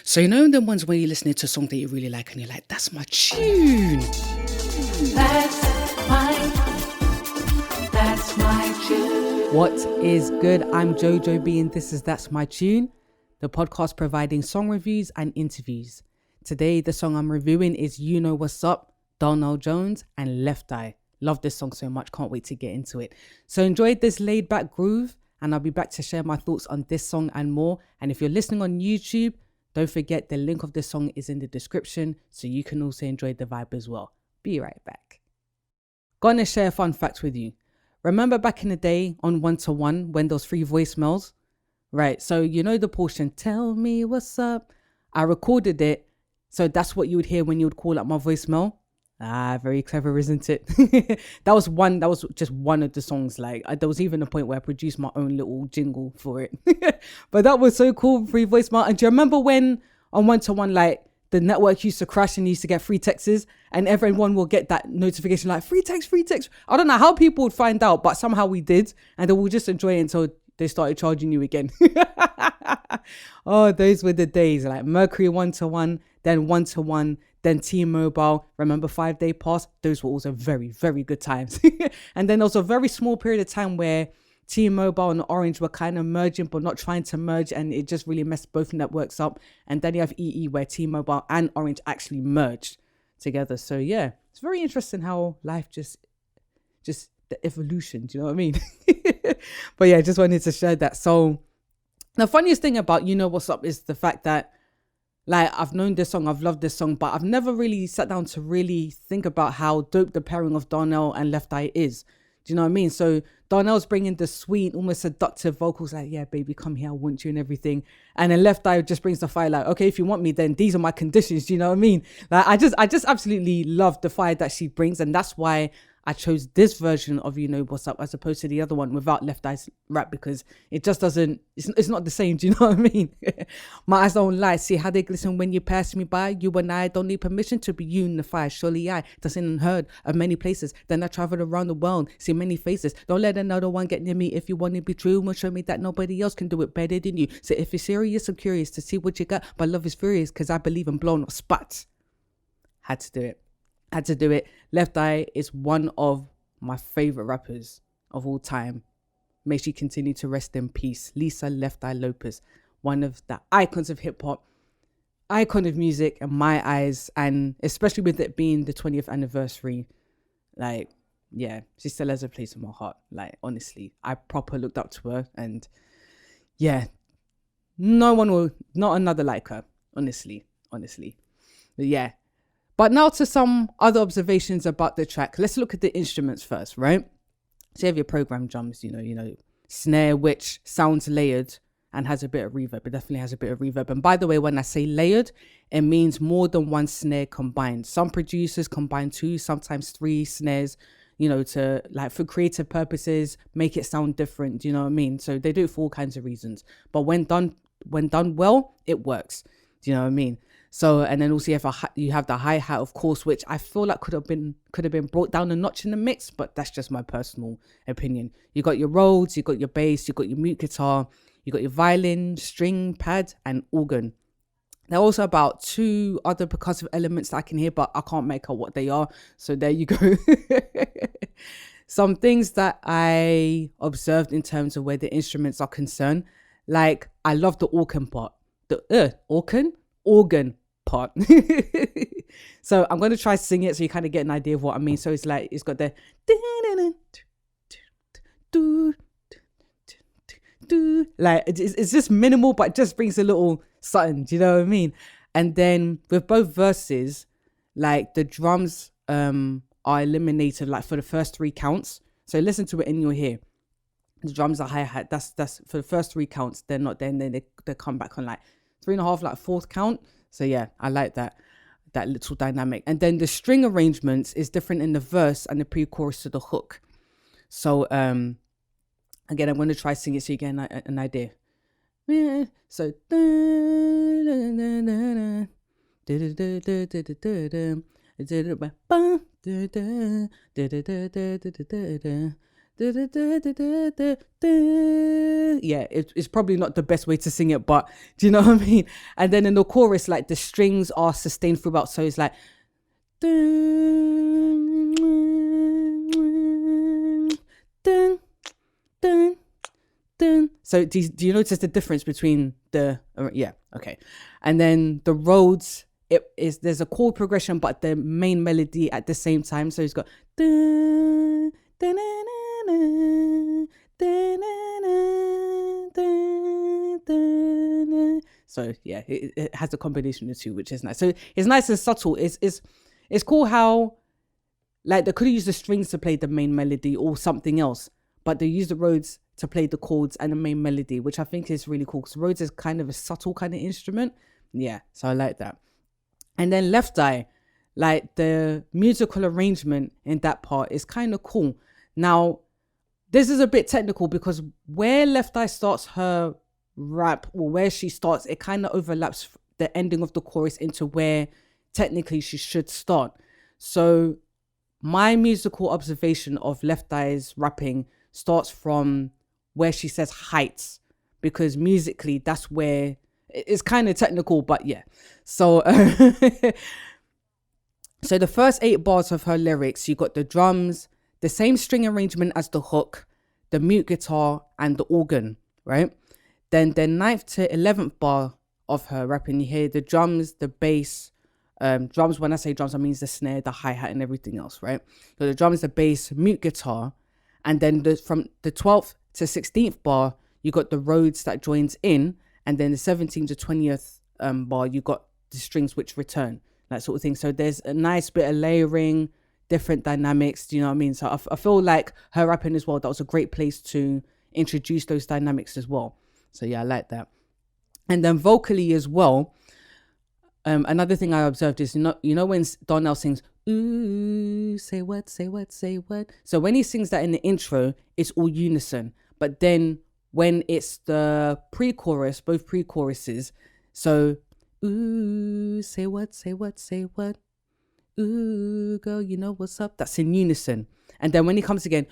So you know the ones where you're listening to a song that you really like and you're like, that's my tune. That's my tune. What is good? I'm Jojo B and this is That's My Tune, the podcast providing song reviews and interviews. Today, the song I'm reviewing is You Know What's Up, Donell Jones and Left Eye. Love this song so much, can't wait to get into it. So enjoyed this laid back groove and I'll be back to share my thoughts on this song and more. And if you're listening on YouTube, don't forget the link of this song is in the description so you can also enjoy the vibe as well. Be right back. Gonna share a fun fact with you. Remember back in the day on 1-to-1 when those 3 voicemails? Right, so you know the portion, tell me what's up. I recorded it, so that's what you would hear when you would call up my voicemail. Very clever, isn't it? That was just one of the songs. Like there was even a point where I produced my own little jingle for it. But that was so cool, free voicemail. And do you remember when on 1-to-1, like the network used to crash and you used to get free texts and everyone will get that notification like free text. I don't know how people would find out, but somehow we did. And they will just enjoy it until they started charging you again. Oh, those were the days, like Mercury 1-to-1, then 1-to-1, then T-Mobile. Remember 5-day pass? Those were also very, very good times. And then there was a very small period of time where T-Mobile and Orange were kind of merging, but not trying to merge. And it just really messed both networks up. And then you have EE where T-Mobile and Orange actually merged together. So yeah, it's very interesting how life just the evolution, do you know what I mean? But yeah, I just wanted to share that. So the funniest thing about You Know What's Up is the fact that like I've known this song, I've loved this song, but I've never really sat down to really think about how dope the pairing of Donell and Left Eye is. Do you know what I mean? So Donell's bringing the sweet, almost seductive vocals like, yeah, baby, come here, I want you and everything. And then Left Eye just brings the fire like, okay, if you want me, then these are my conditions. Do you know what I mean? Like I just absolutely love the fire that she brings. And that's why I chose this version of You Know What's Up as opposed to the other one without Left Eye's rap, because it just doesn't, it's not the same. Do you know what I mean? My eyes don't lie. See how they glisten when you pass me by. You and I don't need permission to be unified. Surely I, that's seen and heard of many places. Then I traveled around the world, see many faces. Don't let another one get near me. If you want to be true, must show me that nobody else can do it better than you. So if you're serious, I'm curious to see what you got. But love is furious because I believe in blowing up spots. Had to do it. Left Eye is one of my favorite rappers of all time. May she continue to rest in peace. Lisa Left Eye Lopes, one of the icons of hip hop, icon of music in my eyes, and especially with it being the 20th anniversary, like, yeah, she still has a place in my heart. Like, honestly, I proper looked up to her, and yeah, not another like her, honestly. But yeah. But now to some other observations about the track. Let's look at the instruments first, right? So you have your program drums, you know, snare, which sounds layered and has a bit of reverb. It definitely has a bit of reverb. And by the way, when I say layered, it means more than one snare combined. Some producers combine 2, sometimes 3 snares, you know, to like for creative purposes, make it sound different. Do you know what I mean? So they do it for all kinds of reasons. But when done well, it works. Do you know what I mean? So, and then also you have the hi-hat, of course, which I feel like could have been brought down a notch in the mix, but that's just my personal opinion. You got your Rhodes, you got your bass, you got your mute guitar, you got your violin, string, pad, and organ. There are also about 2 other percussive elements that I can hear, but I can't make out what they are. So there you go. Some things that I observed in terms of where the instruments are concerned, like I love the organ part. The organ part. So I'm going to try sing it so you kind of get an idea of what I mean. So it's like it's got the like it's just minimal, but it just brings a little something. Do you know what I mean? And then with both verses, like the drums are eliminated like for the first 3 counts. So listen to it and you'll hear the drums are hi-hat. That's for the first 3 counts. They're not there, and then they come back on like 3.5, like 4th count. So yeah, I like that little dynamic. And then the string arrangements is different in the verse and the pre-chorus to the hook. So again, I'm going to try sing it so you get an idea. So Yeah, it's probably not the best way to sing it, but do you know what I mean? And then in the chorus, like the strings are sustained throughout, so it's like so do you notice the difference between the yeah, okay. And then the Rhodes, there's a chord progression but the main melody at the same time, so it's got so yeah, it has a combination of the two, which is nice. So it's nice and subtle. It's cool how like they could have used the strings to play the main melody or something else, but they use the Rhodes to play the chords and the main melody, which I think is really cool because Rhodes is kind of a subtle kind of instrument. Yeah, so I like that. And then Left Eye, like the musical arrangement in that part is kind of cool. Now, this is a bit technical because where Left Eye starts her rap, or where she starts, it kind of overlaps the ending of the chorus into where technically she should start. So my musical observation of Left Eye's rapping starts from where she says heights, because musically that's where it's kind of technical, but yeah. So so the first 8 bars of her lyrics, you got the drums, the same string arrangement as the hook, the mute guitar and the organ, right? Then the 9th to 11th bar of her rapping, you hear the drums, the bass, drums, when I say drums, I mean the snare, the hi-hat and everything else, right? So the drums, the bass, mute guitar, and then from the 12th to 16th bar, you got the Rhodes that joins in, and then the 17th to 20th bar, you got the strings which return, that sort of thing. So there's a nice bit of layering, different dynamics, do you know what I mean? So I feel like her rapping as well, that was a great place to introduce those dynamics as well. So yeah, I like that. And then vocally as well, another thing I observed is, you know when Donell sings, ooh, say what, say what, say what. So when he sings that in the intro, it's all unison. But then when it's the pre-chorus, both pre-choruses, so ooh, say what, say what, say what. Ooh, girl, you know what's up. That's in unison. And then when he comes again,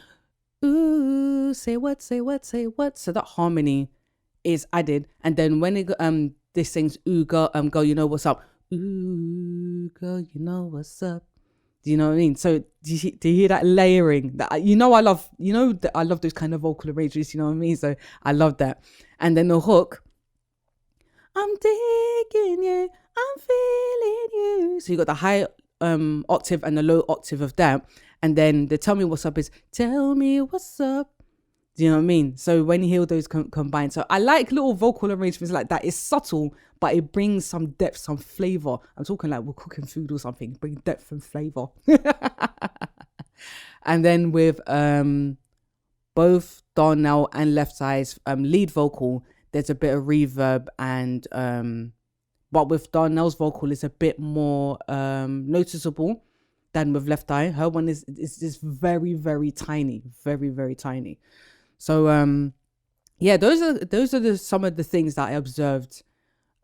ooh, say what, say what, say what. So that harmony is added. And then when it this sings, ooh, girl, you know what's up. Ooh, girl, you know what's up. Do you know what I mean? So do you hear that layering? That I love those kind of vocal arrangements. You know what I mean? So I love that. And then the hook, I'm digging you, I'm feeling you. So you got the high octave and the low octave of that. And then the tell me what's up is tell me what's up. Do you know what I mean? So when you hear those combined, so I like little vocal arrangements like that. It's subtle, but it brings some depth, some flavor. I'm talking like we're cooking food or something. Bring depth and flavor. And then with both Donell and Left Eye's lead vocal, there's a bit of reverb, and but with Donell's vocal, it's a bit more noticeable than with Left Eye. Her one is just very, very tiny, very, very tiny. So yeah, those are some of the things that I observed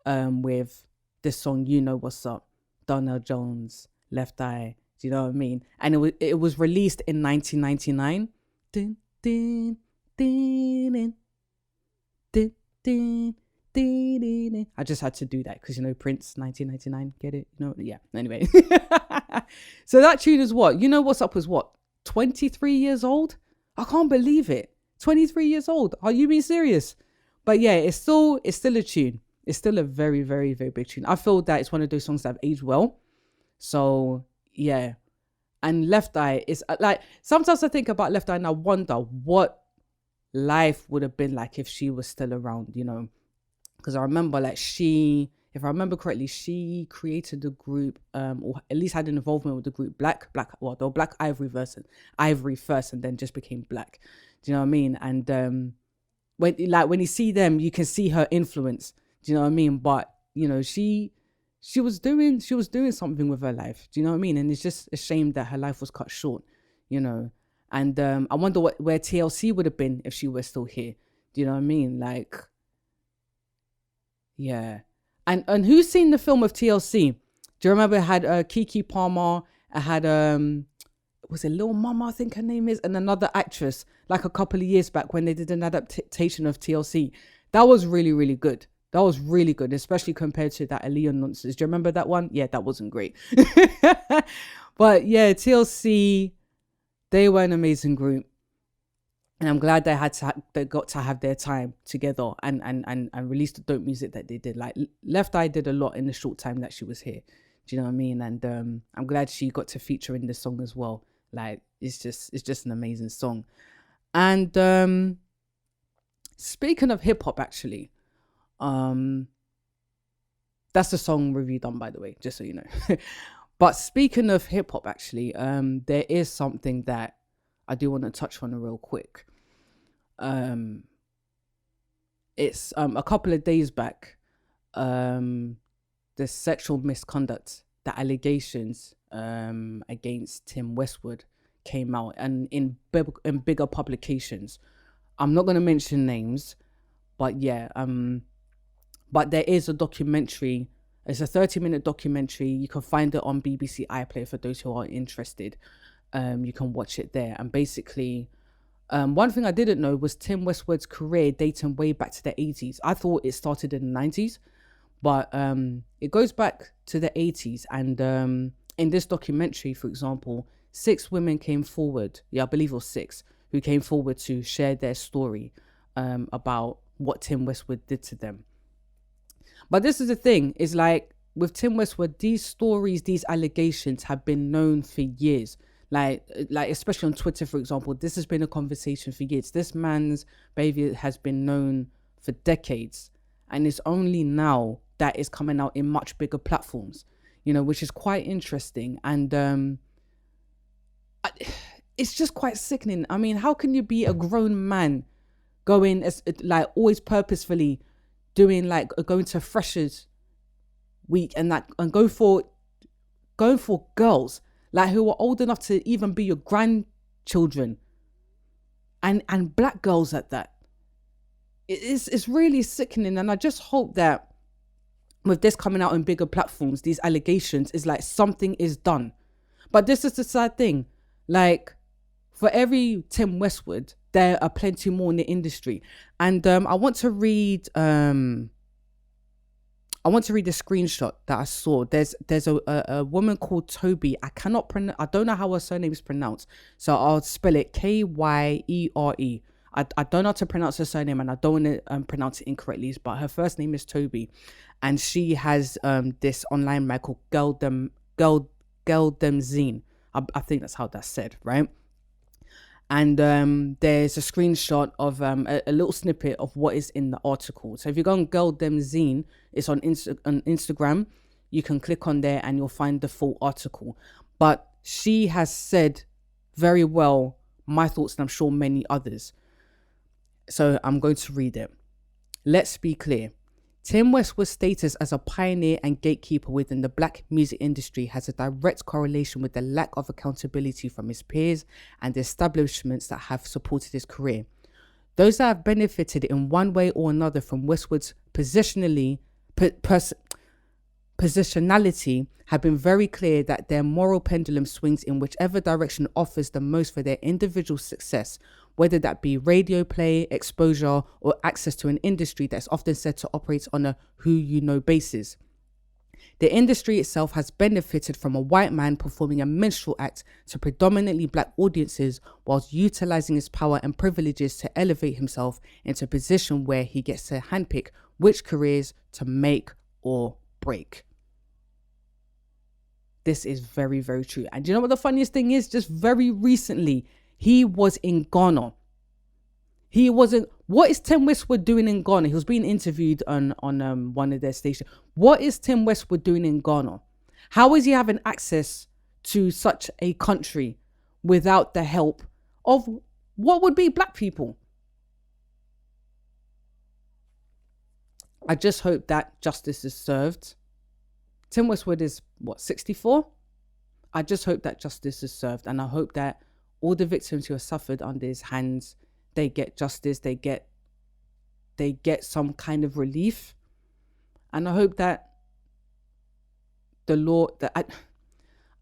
with this song, You Know What's Up, Donell Jones, Left Eye. Do you know what I mean? And it was released in 1999. Din, din, din, din, din, din, din, din. I just had to do that because, Prince, 1999, get it? Yeah, anyway. So that tune is what? You Know What's Up was what? 23 years old? I can't believe it. 23 years old. Are you being serious? But yeah, it's still a tune. It's still a very, very, very big tune. I feel that it's one of those songs that have aged well. So yeah. And Left Eye is like, sometimes I think about Left Eye and I wonder what life would have been like if she was still around, because I remember if I remember correctly, she created the group, or at least had an involvement with the group Black, they were Black Ivory first, and then just became Black. Do you know what I mean? And when you see them, you can see her influence. Do you know what I mean? But she was doing something with her life. Do you know what I mean? And it's just a shame that her life was cut short. And I wonder where TLC would have been if she were still here. Do you know what I mean? Like, yeah. And who's seen the film of TLC? Do you remember it had Keke Palmer? It had was it Lil Mama, I think her name is, and another actress, like a couple of years back when they did an adaptation of TLC. That was really, really good. That was really good, especially compared to that Aaliyah nonsense. Do you remember that one? Yeah, that wasn't great. But yeah, TLC, they were an amazing group. And I'm glad they got to have their time together and release the dope music that they did. Like Left Eye did a lot in the short time that she was here. Do you know what I mean? And I'm glad she got to feature in this song as well. Like it's just an amazing song. And speaking of hip hop, actually, that's the song review done, by the way, just so you know. But speaking of hip hop, actually, there is something that I do want to touch on real quick. It's a couple of days back, the sexual misconduct, the allegations against Tim Westwood came out, and in bigger publications. I'm not going to mention names, but yeah, but there is a documentary. It's a 30-minute documentary. You can find it on BBC iPlayer for those who are interested. You can watch it there. And basically, one thing I didn't know was Tim Westwood's career dating way back to the 80s. I thought it started in the 90s, but it goes back to the 80s. And in this documentary, for example, 6 women came forward. Yeah, I believe it was 6 who came forward to share their story about what Tim Westwood did to them. But this is the thing, is like with Tim Westwood, these stories, these allegations have been known for years. Like especially on Twitter, for example, this has been a conversation for years. This man's behavior has been known for decades, and it's only now that it's coming out in much bigger platforms, you know, which is quite interesting. And it's just quite sickening. I mean, how can you be a grown man going as like always purposefully doing like going to Freshers Week and that and going for girls like who are old enough to even be your grandchildren, and black girls at that. It's really sickening, and I just hope that with this coming out on bigger platforms, these allegations is like something is done. But this is the sad thing, like for every Tim Westwood, there are plenty more in the industry. And I want to read the screenshot that I saw. There's a woman called Toby. I don't know how her surname is pronounced, so I'll spell it Kyere. I don't know how to pronounce her surname, and I don't want to pronounce it incorrectly, but her first name is Toby, and she has this online mag called Girldom Zine. I think that's how that's said, right? And there's a screenshot of a little snippet of what is in the article. So if you go on Girldom Zine, it's on Instagram. You can click on there and you'll find the full article. But she has said very well my thoughts, and I'm sure many others. So I'm going to read it. Let's be clear. Tim Westwood's status as a pioneer and gatekeeper within the black music industry has a direct correlation with the lack of accountability from his peers and the establishments that have supported his career. Those that have benefited in one way or another from Westwood's positionality have been very clear that their moral pendulum swings in whichever direction offers the most for their individual success, whether that be radio play, exposure, or access to an industry that's often said to operate on a who-you-know basis. The industry itself has benefited from a white man performing a minstrel act to predominantly black audiences whilst utilizing his power and privileges to elevate himself into a position where he gets to handpick which careers to make or break. This is very, very true. And you know what the funniest thing is? Just very recently, he was in Ghana. He wasn't. What is Tim Westwood doing in Ghana? He was being interviewed on one of their stations. What is Tim Westwood doing in Ghana? How is he having access to such a country without the help of what would be black people? I just hope that justice is served. Tim Westwood is, 64? I just hope that justice is served, and I hope that all the victims who have suffered under his hands, they get justice, they get some kind of relief. And I hope that the law,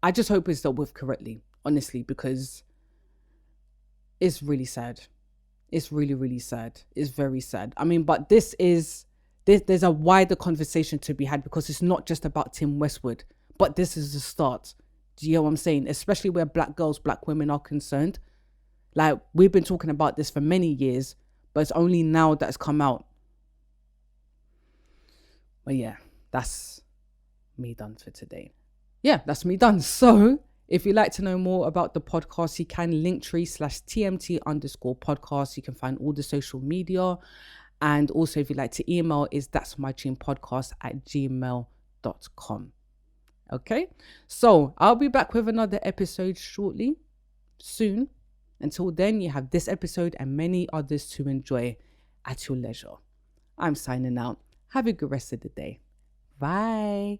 I just hope it's dealt with correctly. honestly, because it's really sad. It's really, really sad. It's very sad. I mean, but there's a wider conversation to be had, because it's not just about Tim Westwood, but this is the start. Do you know what I'm saying? Especially where black girls, black women are concerned. Like, we've been talking about this for many years, but it's only now that it's come out. But yeah, that's me done for today. Yeah, that's me done. So if you'd like to know more about the podcast, you can linktr.ree/TMT_podcast. You can find all the social media. And also, if you'd like to email, is that'smytunepodcast@gmail.com. Okay, so I'll be back with another episode shortly, soon. Until then, you have this episode and many others to enjoy at your leisure. I'm signing out. Have a good rest of the day. Bye.